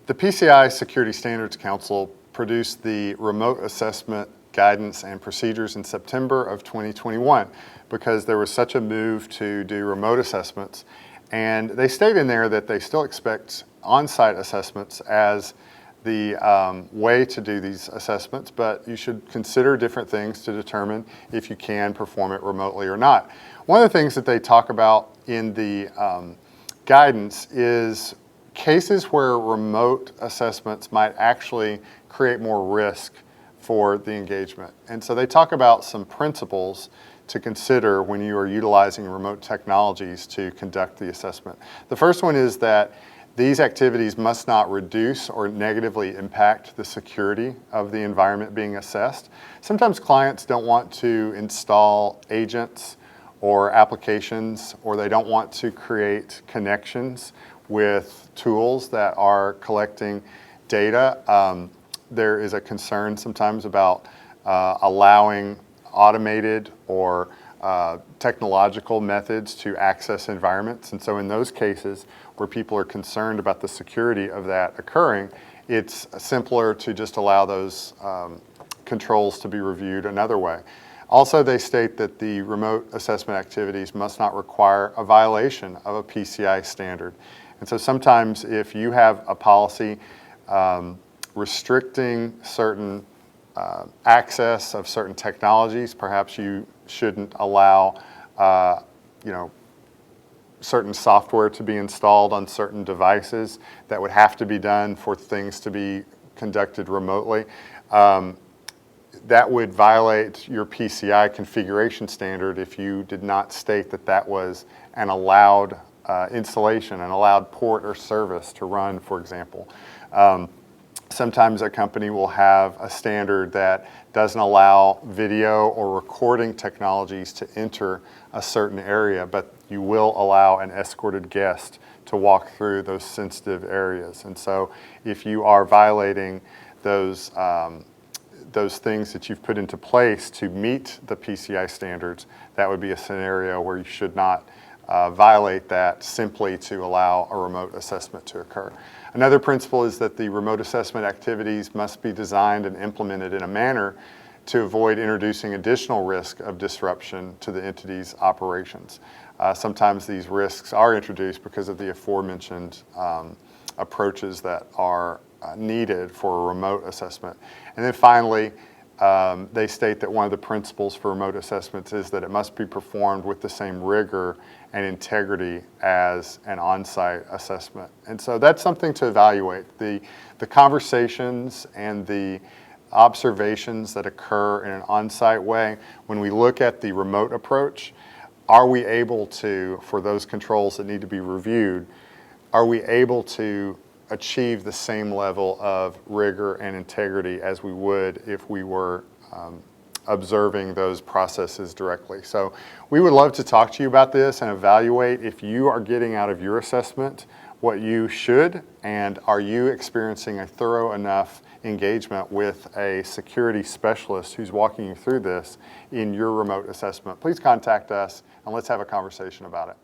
The PCI Security Standards Council produced the Remote Assessment Guidance and Procedures in September of 2021 because there was such a move to do remote assessments. And they state in there that they still expect on-site assessments as the way to do these assessments, but you should consider different things to determine if you can perform it remotely or not. One of the things that they talk about in the guidance is cases where remote assessments might actually create more risk for the engagement. And so they talk about some principles to consider when you are utilizing remote technologies to conduct the assessment. The first one is that these activities must not reduce or negatively impact the security of the environment being assessed. Sometimes clients don't want to install agents or applications, or they don't want to create connections with tools that are collecting data. There is a concern sometimes about allowing automated or technological methods to access environments. And so in those cases where people are concerned about the security of that occurring, it's simpler to just allow those controls to be reviewed another way. Also, they state that the remote assessment activities must not require a violation of a PCI standard. And so sometimes if you have a policy restricting certain access of certain technologies, perhaps you shouldn't allow certain software to be installed on certain devices that would have to be done for things to be conducted remotely. That would violate your PCI configuration standard if you did not state that that was an allowed installation, an allowed port or service to run, for example. Sometimes a company will have a standard that doesn't allow video or recording technologies to enter a certain area, but you will allow an escorted guest to walk through those sensitive areas. And so if you are violating those things that you've put into place to meet the PCI standards, that would be a scenario where you should not violate that simply to allow a remote assessment to occur. Another principle is that the remote assessment activities must be designed and implemented in a manner to avoid introducing additional risk of disruption to the entity's operations. Sometimes these risks are introduced because of the aforementioned approaches that are needed for a remote assessment. And then finally, they state that one of the principles for remote assessments is that it must be performed with the same rigor and integrity as an on-site assessment. And so that's something to evaluate. The conversations and the observations that occur in an on-site way, when we look at the remote approach, are we able to, for those controls that need to be reviewed, are we able to achieve the same level of rigor and integrity as we would if we were observing those processes directly? So we would love to talk to you about this and evaluate if you are getting out of your assessment what you should, and are you experiencing a thorough enough engagement with a security specialist who's walking you through this in your remote assessment. Please contact us and let's have a conversation about it.